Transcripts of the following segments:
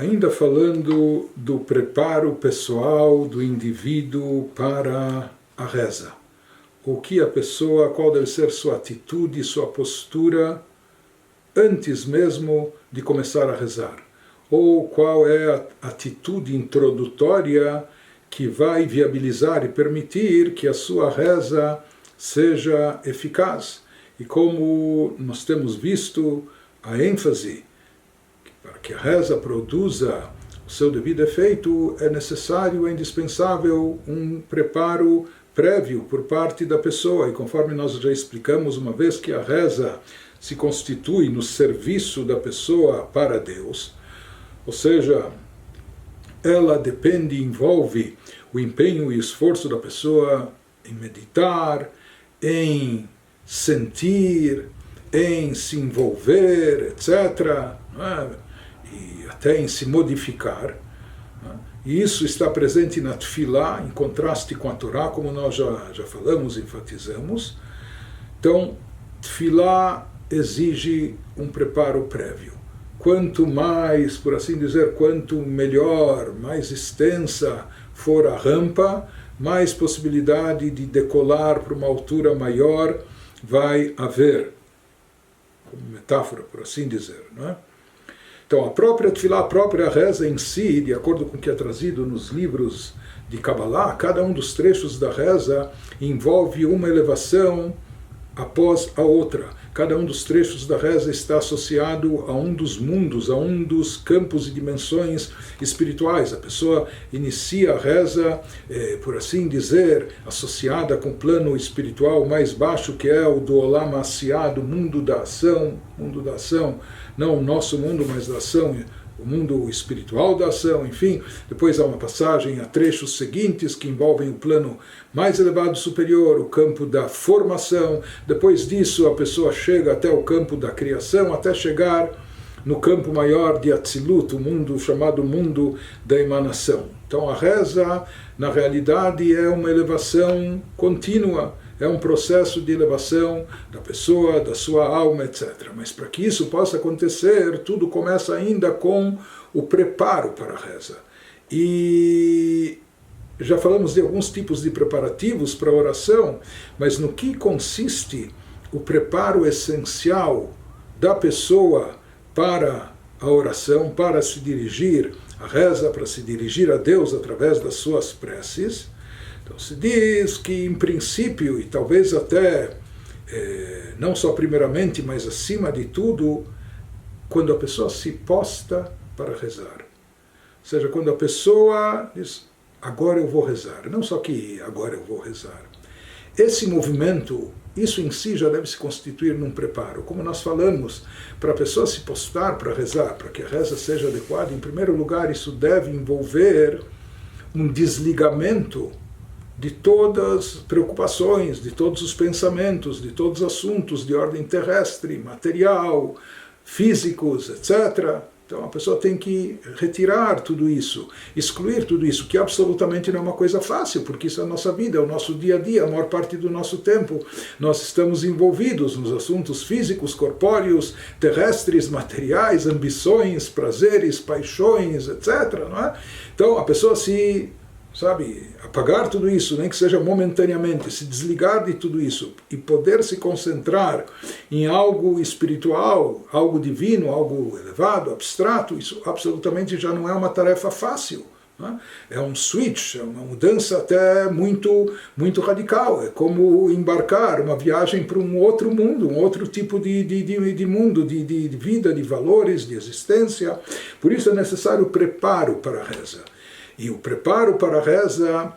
Ainda falando do preparo pessoal do indivíduo para a reza. O que a pessoa, qual deve ser sua atitude, sua postura, antes mesmo de começar a rezar. Ou qual é a atitude introdutória que vai viabilizar e permitir que a sua reza seja eficaz. E como nós temos visto, a ênfase para que a reza produza o seu devido efeito, é necessário, é indispensável um preparo prévio por parte da pessoa. E conforme nós já explicamos uma vez que a reza se constitui no serviço da pessoa para Deus, ou seja, ela depende e envolve o empenho e esforço da pessoa em meditar, em sentir, em se envolver, etc., e até em se modificar. E isso está presente na Tefilá, em contraste com a Torá, como nós já falamos, enfatizamos. Então, Tefilá exige um preparo prévio. Quanto mais, por assim dizer, quanto melhor, mais extensa for a rampa, mais possibilidade de decolar para uma altura maior vai haver. Como metáfora, por assim dizer, não é? Então, a própria Tefilá, a própria reza em si, de acordo com o que é trazido nos livros de Kabbalah, cada um dos trechos da reza envolve uma elevação após a outra. Cada um dos trechos da reza está associado a um dos mundos, a um dos campos e dimensões espirituais. A pessoa inicia a reza, por assim dizer, associada com o plano espiritual mais baixo, que é o do Olam Asiyah, do mundo da ação, não o nosso mundo, mas da ação, o mundo espiritual da ação, enfim. Depois há uma passagem a trechos seguintes que envolvem o plano mais elevado superior, o campo da formação. Depois disso a pessoa chega até o campo da criação, até chegar no campo maior de Atzilut, o mundo chamado mundo da emanação. Então a reza, na realidade, é uma elevação contínua, é um processo de elevação da pessoa, da sua alma, etc. Mas para que isso possa acontecer, tudo começa ainda com o preparo para a reza. E já falamos de alguns tipos de preparativos para a oração, mas no que consiste o preparo essencial da pessoa para a oração, para se dirigir à reza, para se dirigir a Deus através das suas preces? Então se diz que, em princípio, e talvez até, não só primeiramente, mas acima de tudo, quando a pessoa se posta para rezar. Ou seja, quando a pessoa diz, agora eu vou rezar. Não só que agora eu vou rezar. Esse movimento, isso em si já deve se constituir num preparo. Como nós falamos, para a pessoa se postar para rezar, para que a reza seja adequada, em primeiro lugar, isso deve envolver um desligamento de todas as preocupações, de todos os pensamentos, de todos os assuntos de ordem terrestre, material, físicos, etc. Então a pessoa tem que retirar tudo isso, excluir tudo isso, que absolutamente não é uma coisa fácil, porque isso é a nossa vida, é o nosso dia a dia, a maior parte do nosso tempo. Nós estamos envolvidos nos assuntos físicos, corpóreos, terrestres, materiais, ambições, prazeres, paixões, etc. Não é? Então a pessoa apagar tudo isso, nem que seja momentaneamente, se desligar de tudo isso e poder se concentrar em algo espiritual, algo divino, algo elevado, abstrato, isso absolutamente já não é uma tarefa fácil. Né? É um switch, é uma mudança até muito, muito radical. É como embarcar uma viagem para um outro mundo, um outro tipo de mundo, de vida, de valores, de existência. Por isso é necessário preparo para a reza. E o preparo para a reza,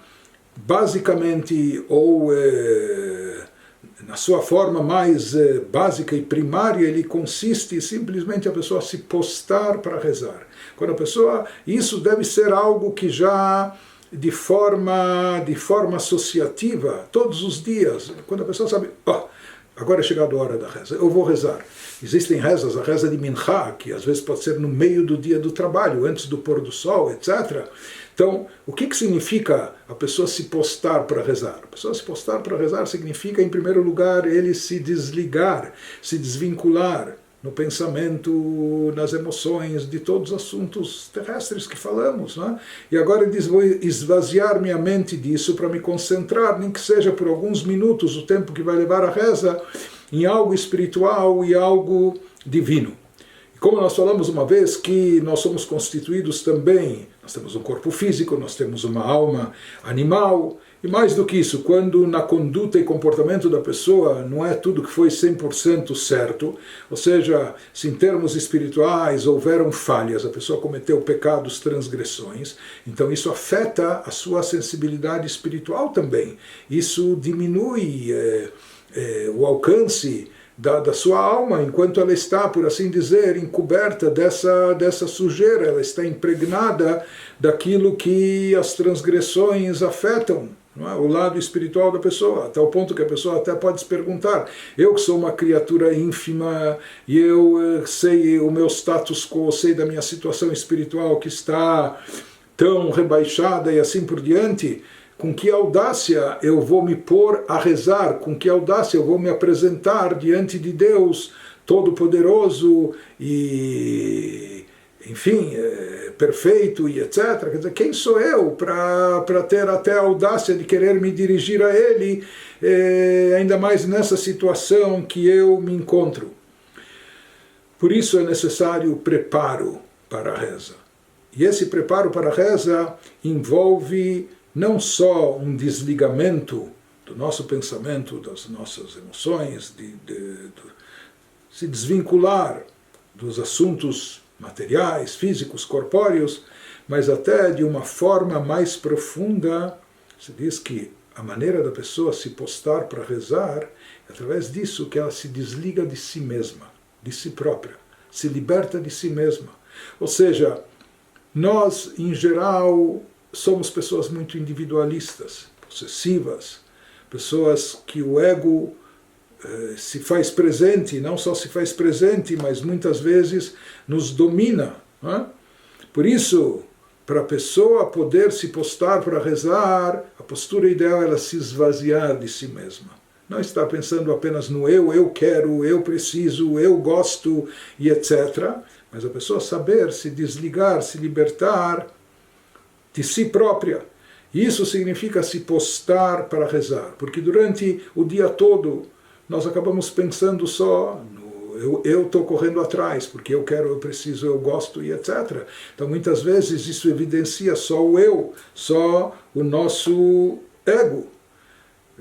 basicamente, ou na sua forma mais básica e primária, ele consiste simplesmente a pessoa se postar para rezar. Quando a pessoa, isso deve ser algo que já de forma associativa, todos os dias, quando a pessoa sabe, agora é chegada a hora da reza, eu vou rezar. Existem rezas, a reza de Minchá, que às vezes pode ser no meio do dia do trabalho, antes do pôr do sol, etc. Então, o que significa a pessoa se postar para rezar? A pessoa se postar para rezar significa, em primeiro lugar, ele se desligar, se desvincular no pensamento, nas emoções, de todos os assuntos terrestres que falamos. Né? E agora ele diz, vou esvaziar minha mente disso para me concentrar, nem que seja por alguns minutos, o tempo que vai levar a reza, em algo espiritual e algo divino. E como nós falamos uma vez que nós somos constituídos também, nós temos um corpo físico, nós temos uma alma animal, e mais do que isso, quando na conduta e comportamento da pessoa não é tudo que foi 100% certo, ou seja, se em termos espirituais houveram falhas, a pessoa cometeu pecados, transgressões, então isso afeta a sua sensibilidade espiritual também. Isso diminui o alcance da sua alma, enquanto ela está, por assim dizer, encoberta dessa sujeira, ela está impregnada daquilo que as transgressões afetam. Não é? O lado espiritual da pessoa, até o ponto que a pessoa até pode se perguntar, eu que sou uma criatura ínfima, e eu sei o meu status quo, sei da minha situação espiritual que está tão rebaixada e assim por diante, com que audácia eu vou me pôr a rezar, com que audácia eu vou me apresentar diante de Deus Todo-Poderoso e, enfim, perfeito e etc. Quer dizer, quem sou eu para ter até a audácia de querer me dirigir a Ele, ainda mais nessa situação que eu me encontro? Por isso é necessário preparo para a reza. E esse preparo para a reza envolve não só um desligamento do nosso pensamento, das nossas emoções, se desvincular dos assuntos materiais, físicos, corpóreos, mas até de uma forma mais profunda. Se diz que a maneira da pessoa se postar para rezar é através disso que ela se desliga de si mesma, de si própria, se liberta de si mesma. Ou seja, nós, em geral, somos pessoas muito individualistas, possessivas, pessoas que o ego se faz presente, não só se faz presente, mas muitas vezes nos domina. Não é? Por isso, para a pessoa poder se postar para rezar, a postura ideal é ela se esvaziar de si mesma. Não estar pensando apenas no eu quero, eu preciso, eu gosto e etc. Mas a pessoa saber se desligar, se libertar de si própria. Isso significa se postar para rezar, porque durante o dia todo nós acabamos pensando só no eu estou correndo atrás, porque eu quero, eu preciso, eu gosto e etc. Então muitas vezes isso evidencia só o eu, só o nosso ego.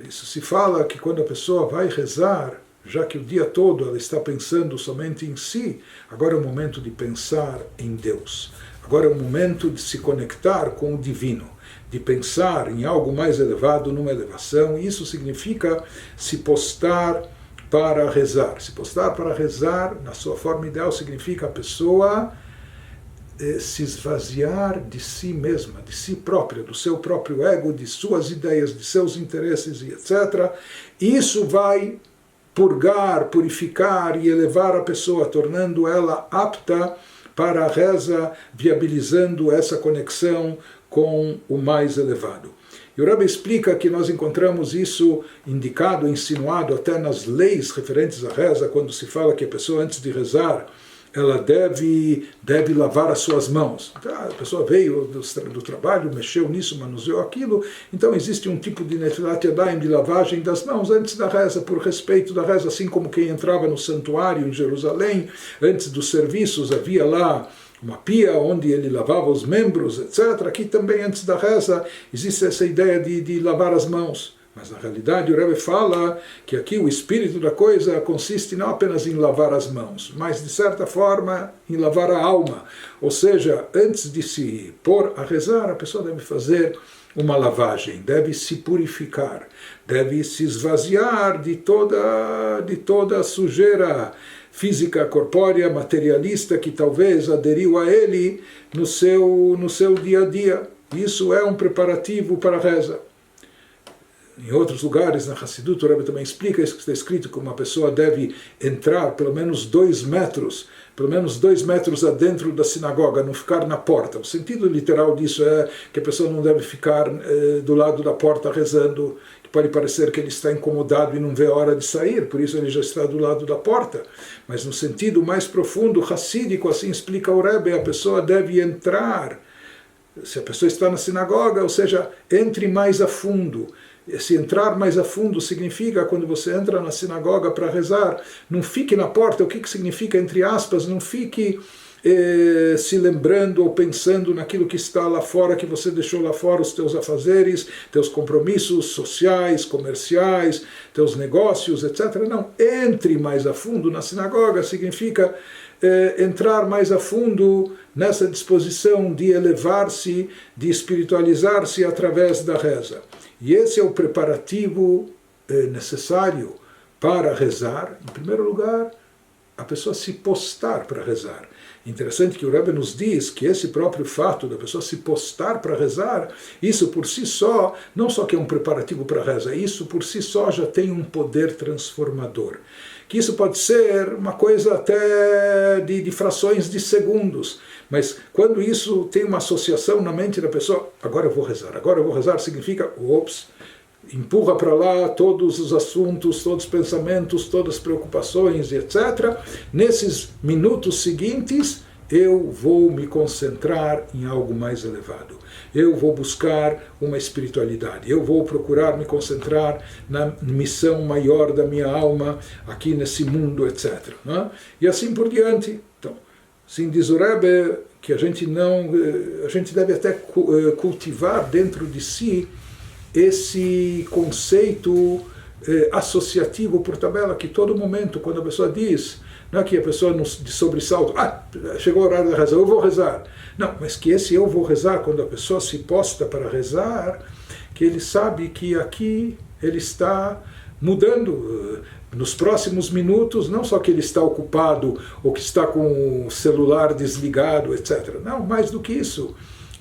Isso se fala que quando a pessoa vai rezar, já que o dia todo ela está pensando somente em si, agora é o momento de pensar em Deus. Agora é o momento de se conectar com o divino, de pensar em algo mais elevado, numa elevação. Isso significa se postar para rezar. Se postar para rezar, na sua forma ideal, significa a pessoa se esvaziar de si mesma, de si própria, do seu próprio ego, de suas ideias, de seus interesses e etc. Isso vai purgar, purificar e elevar a pessoa, tornando ela apta para a reza, viabilizando essa conexão com o mais elevado. E o Rebbe explica que nós encontramos isso indicado, insinuado até nas leis referentes à reza, quando se fala que a pessoa antes de rezar, ela deve lavar as suas mãos. Então, a pessoa veio do trabalho, mexeu nisso, manuseou aquilo, então existe um tipo de netilat yadayim, de lavagem das mãos antes da reza, por respeito da reza, assim como quem entrava no santuário em Jerusalém, antes dos serviços havia lá uma pia onde ele lavava os membros, etc. Aqui também antes da reza existe essa ideia de lavar as mãos. Mas na realidade o Rebbe fala que aqui o espírito da coisa consiste não apenas em lavar as mãos, mas de certa forma em lavar a alma. Ou seja, antes de se pôr a rezar, a pessoa deve fazer uma lavagem, deve se purificar, deve se esvaziar de toda a sujeira física, corpórea, materialista que talvez aderiu a ele no seu dia a dia. Isso é um preparativo para a reza. em outros lugares, na Hassidut, o Rebbe também explica isso, que está escrito que uma pessoa deve entrar pelo menos 2 metros adentro da sinagoga, não ficar na porta. O sentido literal disso é que a pessoa não deve ficar do lado da porta rezando, que pode parecer que ele está incomodado e não vê a hora de sair, por isso ele já está do lado da porta. Mas no sentido mais profundo, hassídico, assim explica o Rebbe, a pessoa deve entrar. Se a pessoa está na sinagoga, ou seja, entre mais a fundo. Se entrar mais a fundo significa, quando você entra na sinagoga para rezar, não fique na porta. O que significa, entre aspas, não fique se lembrando ou pensando naquilo que está lá fora, que você deixou lá fora, os teus afazeres, teus compromissos sociais, comerciais, teus negócios, etc. Não, entre mais a fundo na sinagoga significa entrar mais a fundo nessa disposição de elevar-se, de espiritualizar-se através da reza. E esse é o preparativo necessário para rezar. Em primeiro lugar, a pessoa se postar para rezar. Interessante que o Rebbe nos diz que esse próprio fato da pessoa se postar para rezar, isso por si só, não só que é um preparativo para a reza, isso por si só já tem um poder transformador. Que isso pode ser uma coisa até de frações de segundos, mas quando isso tem uma associação na mente da pessoa, agora eu vou rezar significa, ops, empurra para lá todos os assuntos, todos os pensamentos, todas as preocupações, etc. Nesses minutos seguintes, eu vou me concentrar em algo mais elevado. Eu vou buscar uma espiritualidade. Eu vou procurar me concentrar na missão maior da minha alma aqui nesse mundo, etc. E assim por diante. Então, assim diz o Rebbe que a gente deve até cultivar dentro de si esse conceito associativo por tabela, que todo momento, quando a pessoa diz, não é que a pessoa de sobressalto, chegou o horário da reza, eu vou rezar. Não, mas que esse eu vou rezar, quando a pessoa se posta para rezar, que ele sabe que aqui ele está mudando. Nos próximos minutos, não só que ele está ocupado, ou que está com o celular desligado, etc. Não, mais do que isso.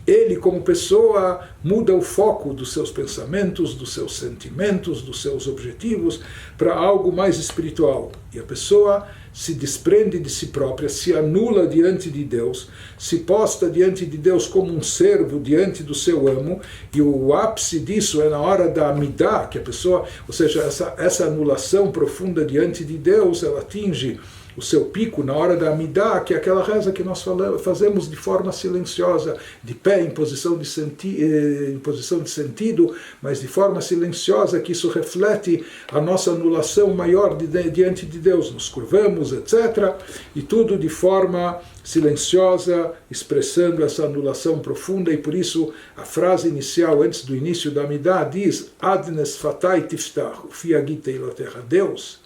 Ele, como pessoa, muda o foco dos seus pensamentos, dos seus sentimentos, dos seus objetivos para algo mais espiritual. E a pessoa se desprende de si própria, se anula diante de Deus, se posta diante de Deus como um servo diante do seu amo, e o ápice disso é na hora da Amidah, que a pessoa, ou seja, essa anulação profunda diante de Deus, ela atinge o seu pico na hora da Amidah, que é aquela reza que nós fazemos de forma silenciosa, de pé, em posição de sentido, mas de forma silenciosa, que isso reflete a nossa anulação maior diante de Deus. Nos curvamos, etc. E tudo de forma silenciosa, expressando essa anulação profunda, e por isso a frase inicial, antes do início da Amidah, diz Adnes fatai tiftach, fiagitei loterra, Deus,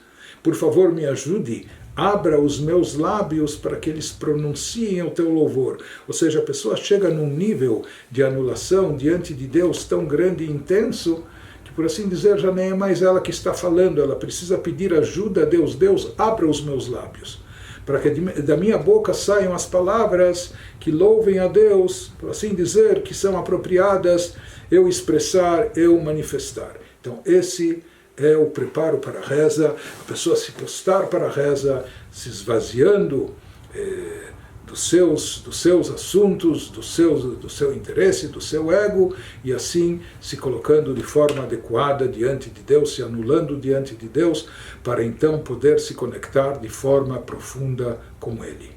por favor me ajude, abra os meus lábios para que eles pronunciem o teu louvor. Ou seja, a pessoa chega num nível de anulação diante de Deus tão grande e intenso, que por assim dizer já nem é mais ela que está falando, ela precisa pedir ajuda a Deus. Deus, abra os meus lábios, para que da minha boca saiam as palavras que louvem a Deus, por assim dizer, que são apropriadas eu expressar, eu manifestar. Então esse é o preparo para a reza, a pessoa se postar para a reza, se esvaziando dos seus assuntos, do seu interesse, do seu ego, e assim se colocando de forma adequada diante de Deus, se anulando diante de Deus, para então poder se conectar de forma profunda com Ele.